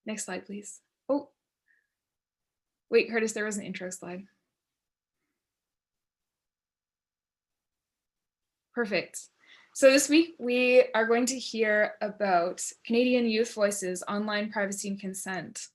Next slide, please. Oh, wait, Curtis, there was an intro slide. Perfect. So this week we are going to hear about Canadian Youth Voices, Online Privacy and Consent.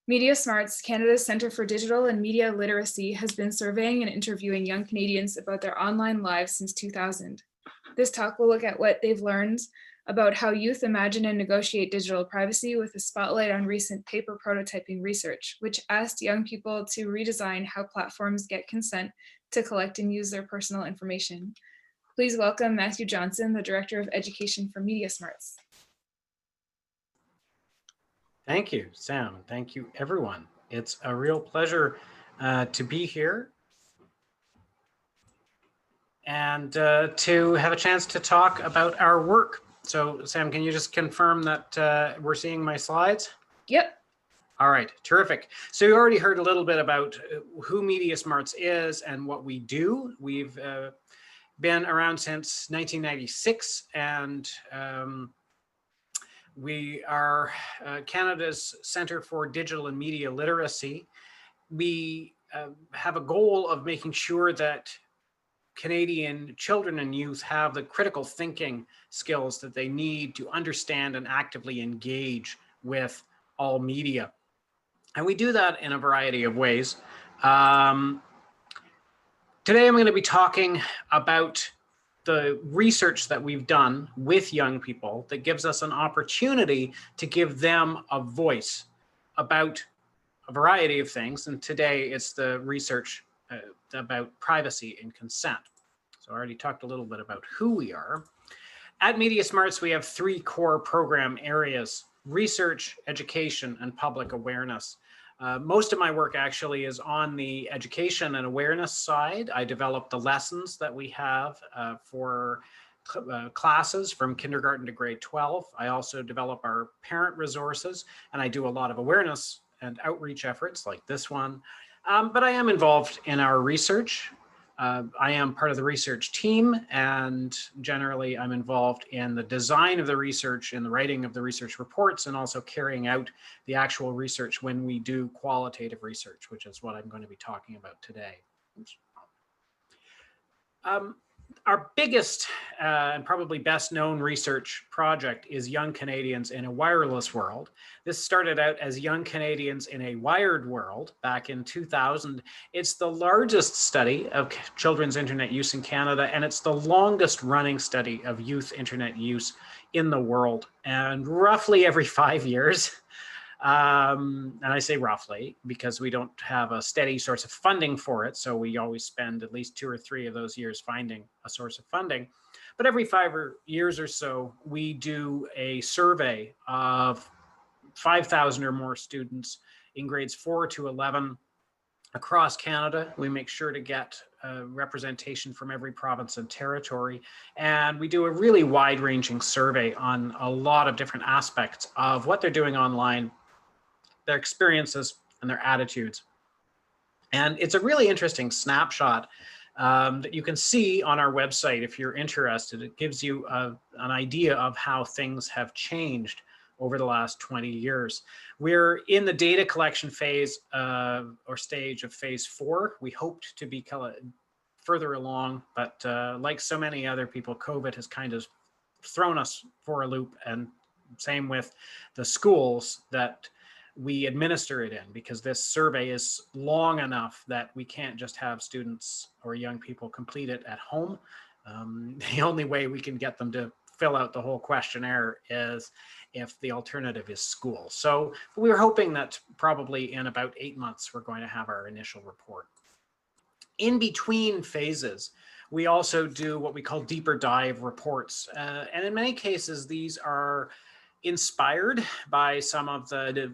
MediaSmarts, Canada's Centre for Digital and Media Literacy, has been surveying and interviewing young Canadians about their online lives since 2000. This talk will look at what they've learned about how youth imagine and negotiate digital privacy, with a spotlight on recent paper prototyping research, which asked young people to redesign how platforms get consent to collect and use their personal information. Please welcome Matthew Johnson, the Director of Education for MediaSmarts. Thank you, Sam. Thank you, everyone. It's a real pleasure to be here and to have a chance to talk about our work. So, Sam, can you just confirm that we're seeing my slides? Yep. All right, terrific. So you already heard a little bit about who MediaSmarts is and what we do. We've been around since 1996, and we are Canada's Centre for Digital and Media Literacy. We have a goal of making sure that Canadian children and youth have the critical thinking skills that they need to understand and actively engage with all media. And we do that in a variety of ways. Today, I'm going to be talking about the research that we've done with young people that gives us an opportunity to give them a voice about a variety of things. And today it's the research about privacy and consent. So I already talked a little bit about who we are. At MediaSmarts, we have three core program areas: research, education, and public awareness. Most of my work actually is on the education and awareness side. I develop the lessons that we have for classes from kindergarten to grade 12. I also develop our parent resources, and I do a lot of awareness and outreach efforts like this one. But I am involved in our research. I am part of the research team, and generally I'm involved in the design of the research, in the writing of the research reports, and also carrying out the actual research when we do qualitative research, which is what I'm going to be talking about today. Our biggest and probably best known research project is Young Canadians in a Wireless World. This started out as Young Canadians in a Wired World back in 2000. It's the largest study of children's internet use in Canada, and it's the longest running study of youth internet use in the world. And roughly every 5 years, and I say roughly because we don't have a steady source of funding for it, so we always spend at least 2 or 3 of those years finding a source of funding. But every 5 years or so, we do a survey of 5,000 or more students in grades 4 to 11 across Canada. We make sure to get representation from every province and territory. And we do a really wide-ranging survey on a lot of different aspects of what they're doing online, their experiences, and their attitudes. And it's a really interesting snapshot that you can see on our website if you're interested. It gives you an idea of how things have changed over the last 20 years. We're in the data collection phase or stage of phase 4. We hoped to be further along, but like so many other people, COVID has kind of thrown us for a loop, and same with the schools that we administer it in, because this survey is long enough that we can't just have students or young people complete it at home. The only way we can get them to fill out the whole questionnaire is if the alternative is school. So we're hoping that probably in about 8 months, we're going to have our initial report. In between phases, we also do what we call deeper dive reports. And in many cases, these are inspired by some of the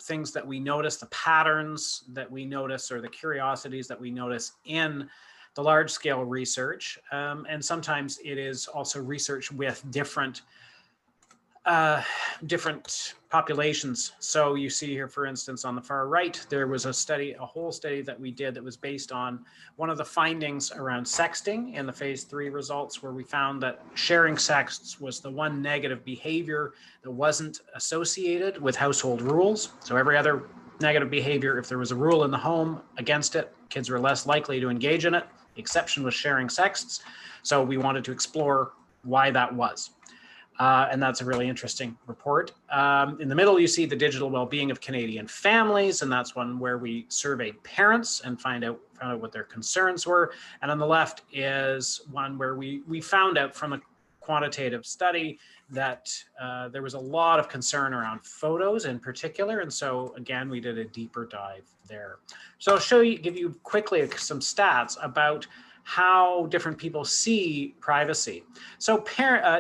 things that we notice, the patterns that we notice, or the curiosities that we notice in the large scale research. And sometimes it is also research with different different populations. So you see here, for instance, on the far right, there was a study, a whole study that we did that was based on one of the findings around sexting in the phase 3 results, where we found that sharing sexts was the one negative behavior that wasn't associated with household rules. So every other negative behavior, if there was a rule in the home against it, kids were less likely to engage in it. The exception was sharing sexts. So we wanted to explore why that was. And that's a really interesting report. In the middle, you see the digital well-being of Canadian families, and that's one where we surveyed parents and found out what their concerns were. And on the left is one where we found out from a quantitative study that there was a lot of concern around photos in particular. And so again, we did a deeper dive there. So I'll give you quickly some stats about how different people see privacy. So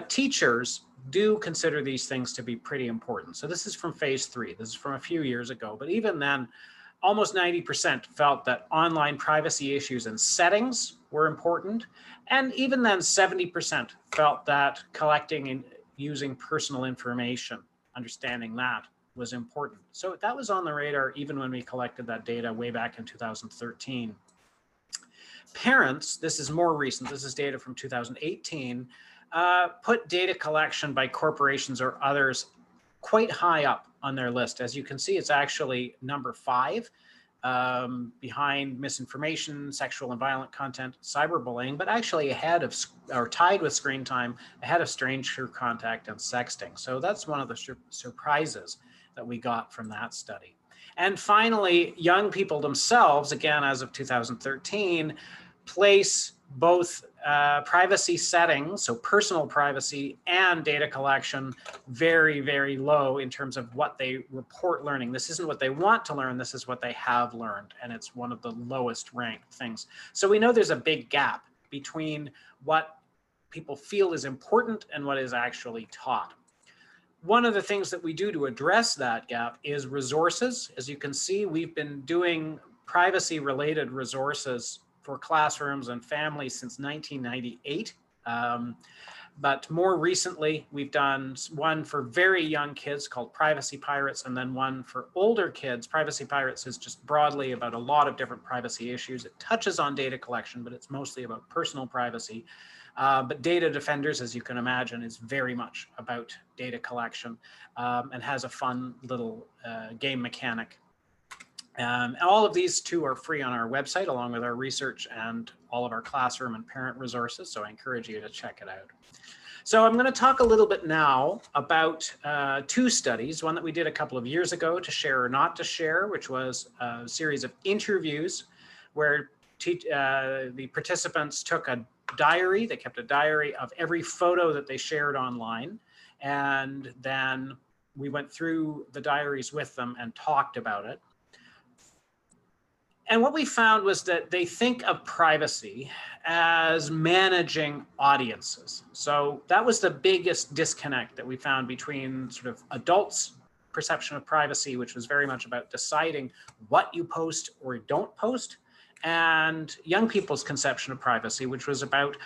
teachers do consider these things to be pretty important. So this is from phase 3. This is from a few years ago, but even then, almost 90% felt that online privacy issues and settings were important. And even then, 70% felt that collecting and using personal information, understanding that was important. So that was on the radar even when we collected that data way back in 2013. Parents, this is more recent, this is data from 2018, put data collection by corporations or others quite high up on their list. As you can see, it's actually number 5 behind misinformation, sexual and violent content, cyberbullying, but actually ahead of, or tied with screen time, ahead of stranger contact and sexting. So that's one of the surprises that we got from that study. And finally, young people themselves, again, as of 2013, place both privacy settings, so personal privacy, and data collection very, very low in terms of what they report learning. This isn't what they want to learn, this is what they have learned, and it's one of the lowest ranked things. So we know there's a big gap between what people feel is important and what is actually taught. One of the things that we do to address that gap is resources. As you can see, we've been doing privacy-related resources for classrooms and families since 1998. But more recently, we've done one for very young kids called Privacy Pirates, and then one for older kids. Privacy Pirates is just broadly about a lot of different privacy issues. It touches on data collection, but it's mostly about personal privacy. But Data Defenders, as you can imagine, is very much about data collection and has a fun little game mechanic. All of these two are free on our website, along with our research and all of our classroom and parent resources. So I encourage you to check it out. So I'm going to talk a little bit now about 2 studies, one that we did a couple of years ago, To Share or Not to Share, which was a series of interviews where the participants took a diary. They kept a diary of every photo that they shared online. And then we went through the diaries with them and talked about it. And what we found was that they think of privacy as managing audiences. So that was the biggest disconnect that we found between sort of adults' perception of privacy, which was very much about deciding what you post or don't post, and young people's conception of privacy, which was about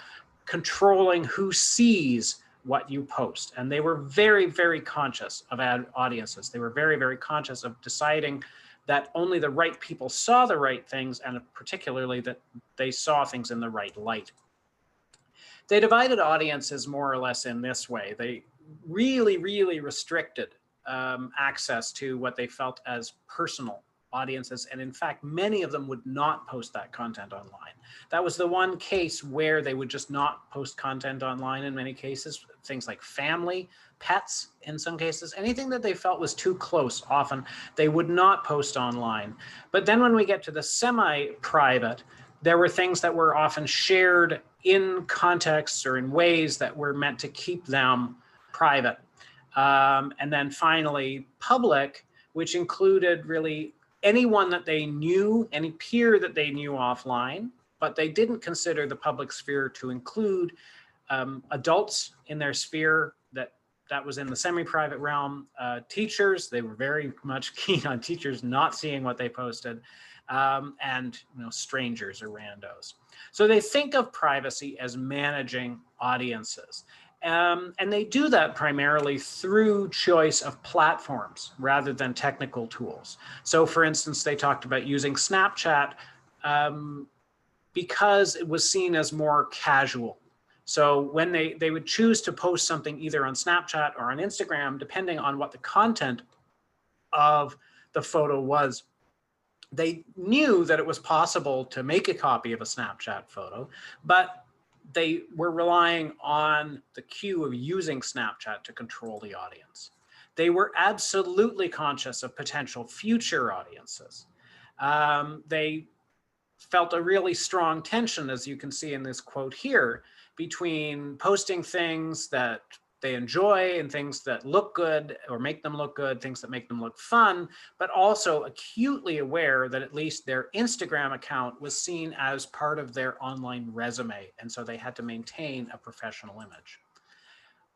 controlling who sees what you post. And they were very, very conscious of audiences. They were very, very conscious of deciding that only the right people saw the right things, and particularly that they saw things in the right light. They divided audiences more or less in this way. They really, really restricted access to what they felt as personal audiences. And in fact, many of them would not post that content online. That was the one case where they would just not post content online in many cases, things like family, pets in some cases, anything that they felt was too close, often they would not post online. But then when we get to the semi-private, there were things that were often shared in contexts or in ways that were meant to keep them private. And then finally, public, which included really anyone that they knew, any peer that they knew offline, but they didn't consider the public sphere to include adults in their sphere that was in the semi-private realm, teachers. They were very much keen on teachers not seeing what they posted, and strangers or randos. So they think of privacy as managing audiences. And they do that primarily through choice of platforms rather than technical tools. So for instance, they talked about using Snapchat because it was seen as more casual. So when they would choose to post something either on Snapchat or on Instagram, depending on what the content of the photo was, they knew that it was possible to make a copy of a Snapchat photo, but they were relying on the cue of using Snapchat to control the audience. They were absolutely conscious of potential future audiences. They felt a really strong tension, as you can see in this quote here, between posting things that they enjoy and things that look good or make them look good, things that make them look fun, but also acutely aware that at least their Instagram account was seen as part of their online resume. And so they had to maintain a professional image.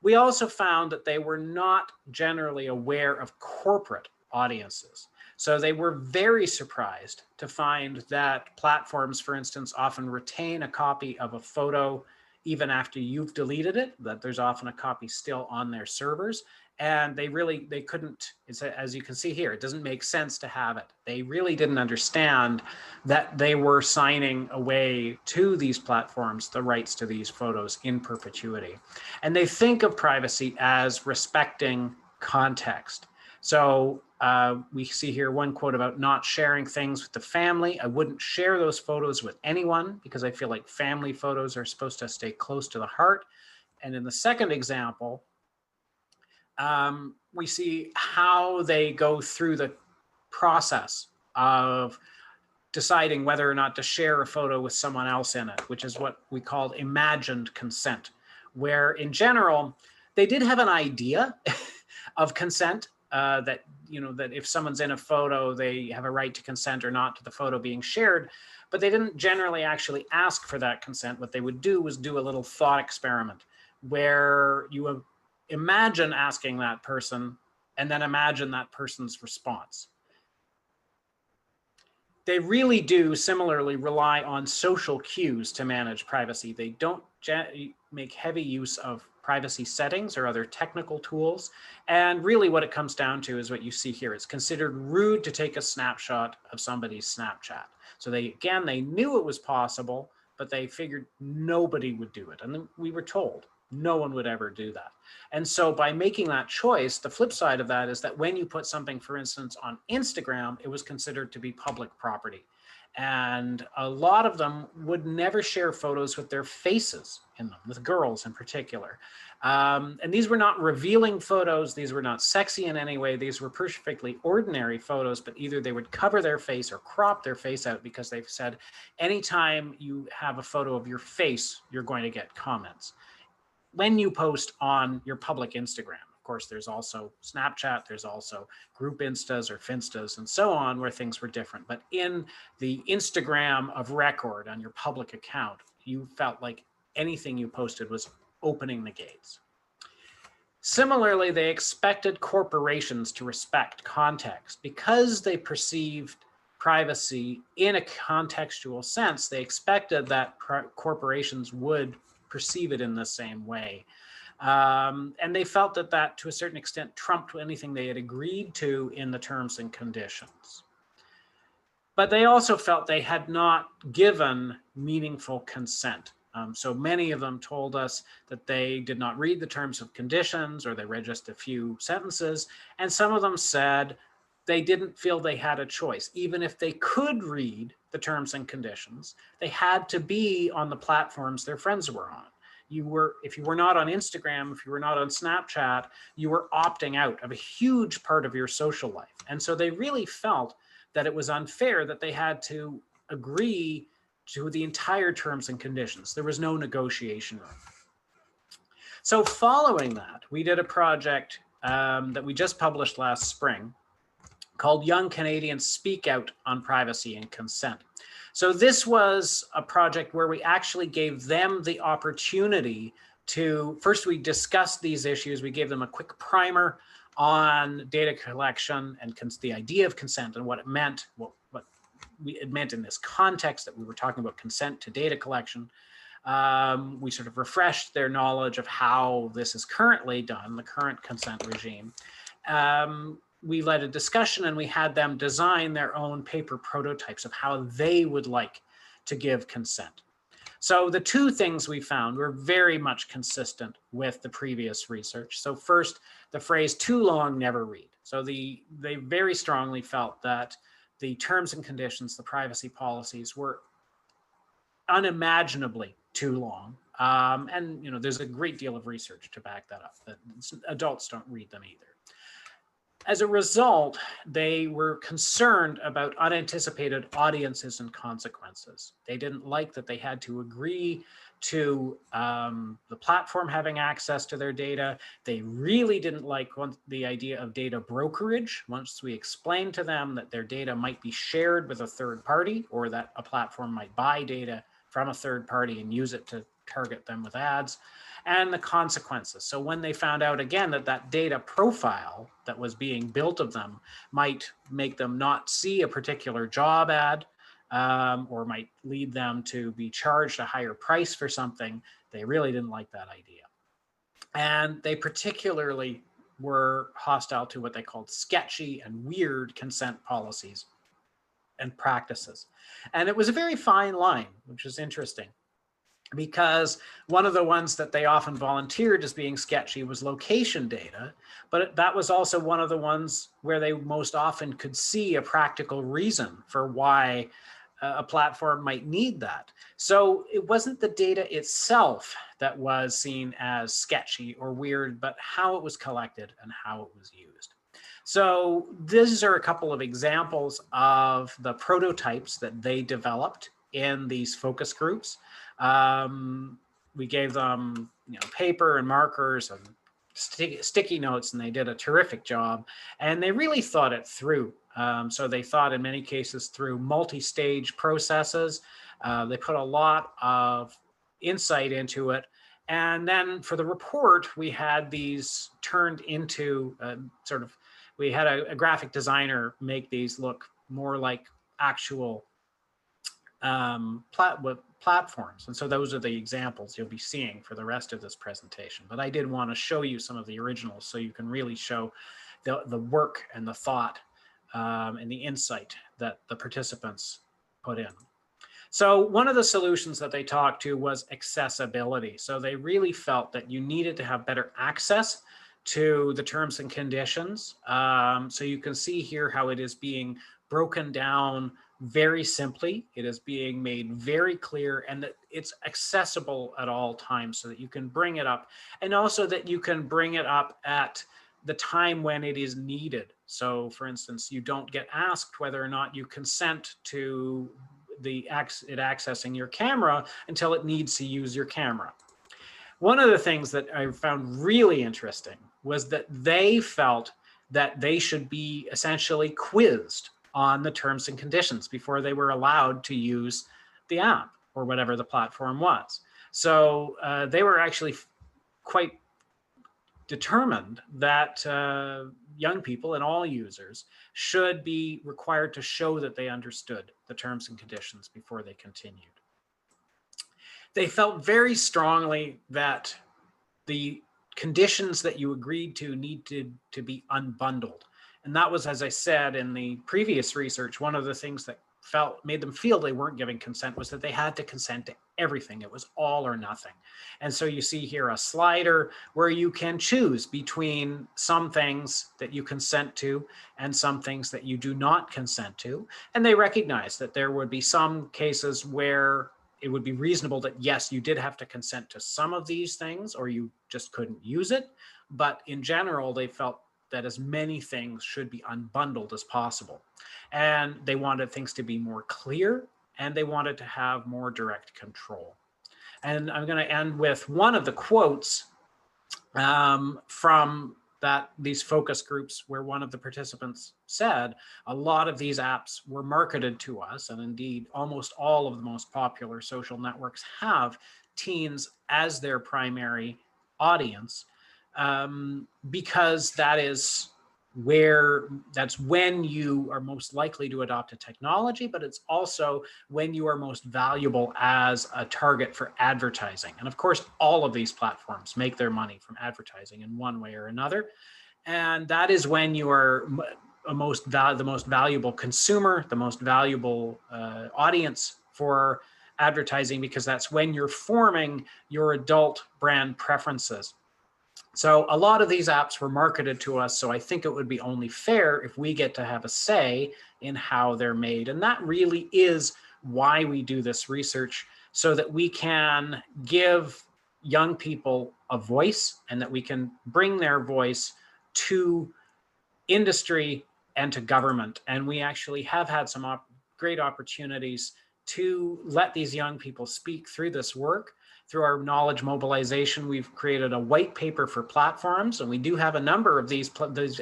We also found that they were not generally aware of corporate audiences. So they were very surprised to find that platforms, for instance, often retain a copy of a photo even after you've deleted it, that there's often a copy still on their servers. And they couldn't, as you can see here, it doesn't make sense to have it. They really didn't understand that they were signing away to these platforms the rights to these photos in perpetuity. And they think of privacy as respecting context. So we see here one quote about not sharing things with the family. I wouldn't share those photos with anyone because I feel like family photos are supposed to stay close to the heart. And in the second example, we see how they go through the process of deciding whether or not to share a photo with someone else in it, which is what we call imagined consent, where in general, they did have an idea of consent, that if someone's in a photo, they have a right to consent or not to the photo being shared, but they didn't generally actually ask for that consent. What they would do was do a little thought experiment where you imagine asking that person and then imagine that person's response. They really do similarly rely on social cues to manage privacy. They don't make heavy use of privacy settings or other technical tools. And really what it comes down to is what you see here. It's considered rude to take a snapshot of somebody's Snapchat. So they knew it was possible, but they figured nobody would do it. And then we were told no one would ever do that. And so by making that choice, the flip side of that is that when you put something, for instance, on Instagram, it was considered to be public property. And a lot of them would never share photos with their faces in them, with girls in particular. And these were not revealing photos. These were not sexy in any way. These were perfectly ordinary photos, but either they would cover their face or crop their face out because they've said, anytime you have a photo of your face, you're going to get comments. When you post on your public Instagram, of course, there's also Snapchat, there's also group Instas or Finstas and so on where things were different. But in the Instagram of record on your public account, you felt like anything you posted was opening the gates. Similarly, they expected corporations to respect context because they perceived privacy in a contextual sense. They expected that corporations would perceive it in the same way. And they felt that to a certain extent trumped anything they had agreed to in the terms and conditions. But they also felt they had not given meaningful consent. So many of them told us that they did not read the terms and conditions, or they read just a few sentences. And some of them said they didn't feel they had a choice. Even if they could read the terms and conditions, they had to be on the platforms their friends were on. If you were not on Instagram, if you were not on Snapchat, you were opting out of a huge part of your social life. And so they really felt that it was unfair that they had to agree to the entire terms and conditions. There was no negotiation room. So following that, we did a project that we just published last spring called Young Canadians Speak Out on Privacy and Consent. So this was a project where we actually gave them the opportunity to, first we discussed these issues, we gave them a quick primer on data collection and the idea of consent and what it meant, what it meant in this context that we were talking about consent to data collection. We sort of refreshed their knowledge of how this is currently done, the current consent regime. We led a discussion and we had them design their own paper prototypes of how they would like to give consent. So the two things we found were very much consistent with the previous research. So first, the phrase "too long, never read." So they very strongly felt that the terms and conditions, the privacy policies, were unimaginably too long. And there's a great deal of research to back that up, that adults don't read them either. As a result, they were concerned about unanticipated audiences and consequences. They didn't like that they had to agree to the platform having access to their data. They really didn't like the idea of data brokerage. Once we explained to them that their data might be shared with a third party, or that a platform might buy data from a third party and use it to target them with ads, and the consequences. So when they found out again that data profile that was being built of them might make them not see a particular job ad, or might lead them to be charged a higher price for something, they really didn't like that idea. And they particularly were hostile to what they called sketchy and weird consent policies and practices. And it was a very fine line, which is interesting, because one of the ones that they often volunteered as being sketchy was location data, but that was also one of the ones where they most often could see a practical reason for why a platform might need that. So it wasn't the data itself that was seen as sketchy or weird, but how it was collected and how it was used. So these are a couple of examples of the prototypes that they developed in these focus groups. We gave them paper and markers and sticky notes, and they did a terrific job. And they really thought it through. So they thought in many cases through multi-stage processes. They put a lot of insight into it. And then for the report, we had these turned into we had a graphic designer make these look more like actual platforms. And so those are the examples you'll be seeing for the rest of this presentation. But I did want to show you some of the originals so you can really show the work and the thought and the insight that the participants put in. So one of the solutions that they talked to was accessibility. So they really felt that you needed to have better access to the terms and conditions. So you can see here how it is being broken down very simply. It is being made very clear, and that it's accessible at all times so that you can bring it up, and also that you can bring it up at the time when it is needed. So for instance, you don't get asked whether or not you consent to it accessing your camera until it needs to use your camera. One of the things that I found really interesting was that they felt that they should be essentially quizzed on the terms and conditions before they were allowed to use the app or whatever the platform was. So they were actually quite determined that young people and all users should be required to show that they understood the terms and conditions before they continued. They felt very strongly that the conditions that you agreed to need to be unbundled. And that was, as I said in the previous research, one of the things that made them feel they weren't giving consent was that they had to consent to everything. It was all or nothing. And so you see here a slider where you can choose between some things that you consent to and some things that you do not consent to. And they recognize that there would be some cases where it would be reasonable that, yes, you did have to consent to some of these things, or you just couldn't use it. But in general, they felt that as many things should be unbundled as possible. And they wanted things to be more clear, and they wanted to have more direct control. And I'm going to end with one of the quotes from these focus groups, where one of the participants said, a lot of these apps were marketed to us, and indeed almost all of the most popular social networks have teens as their primary audience, because that is when you are most likely to adopt a technology, but it's also when you are most valuable as a target for advertising. And of course, all of these platforms make their money from advertising in one way or another. And that is when you are the most valuable consumer, the most valuable audience for advertising, because that's when you're forming your adult brand preferences. So a lot of these apps were marketed to us, so I think it would be only fair if we get to have a say in how they're made. And that really is why we do this research, so that we can give young people a voice and that we can bring their voice to industry and to government. And we actually have had some great opportunities to let these young people speak through this work. Through our knowledge mobilization, we've created a white paper for platforms, and we do have a number of these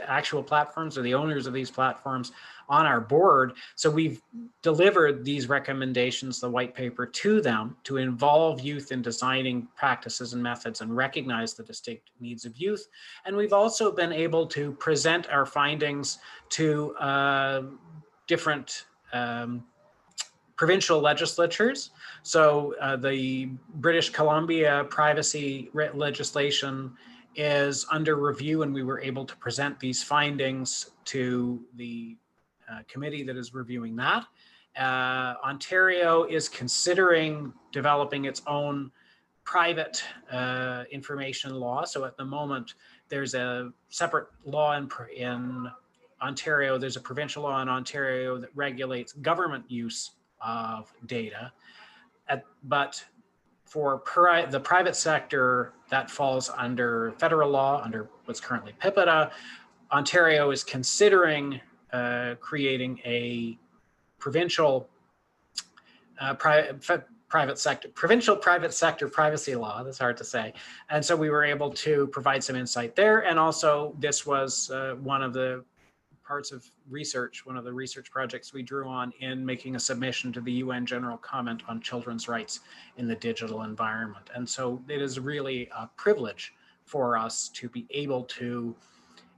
actual platforms, or the owners of these platforms, on our board. So we've delivered these recommendations, the white paper, to them to involve youth in designing practices and methods and recognize the distinct needs of youth. And we've also been able to present our findings to different provincial legislatures. So the British Columbia privacy legislation is under review, and we were able to present these findings to the committee that is reviewing that. Ontario is considering developing its own private information law. So at the moment, there's a separate law in Ontario. There's a provincial law in Ontario that regulates government use of data. But for the private sector, that falls under federal law, under what's currently PIPEDA. Ontario is considering creating a provincial provincial private sector privacy law. That's hard to say. And so we were able to provide some insight there. And also, this was one of the parts of research, one of the research projects we drew on in making a submission to the UN General Comment on Children's Rights in the Digital Environment. And so it is really a privilege for us to be able to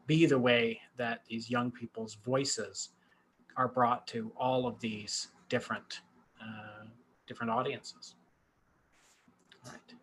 be the way that these young people's voices are brought to all of these different audiences. All right.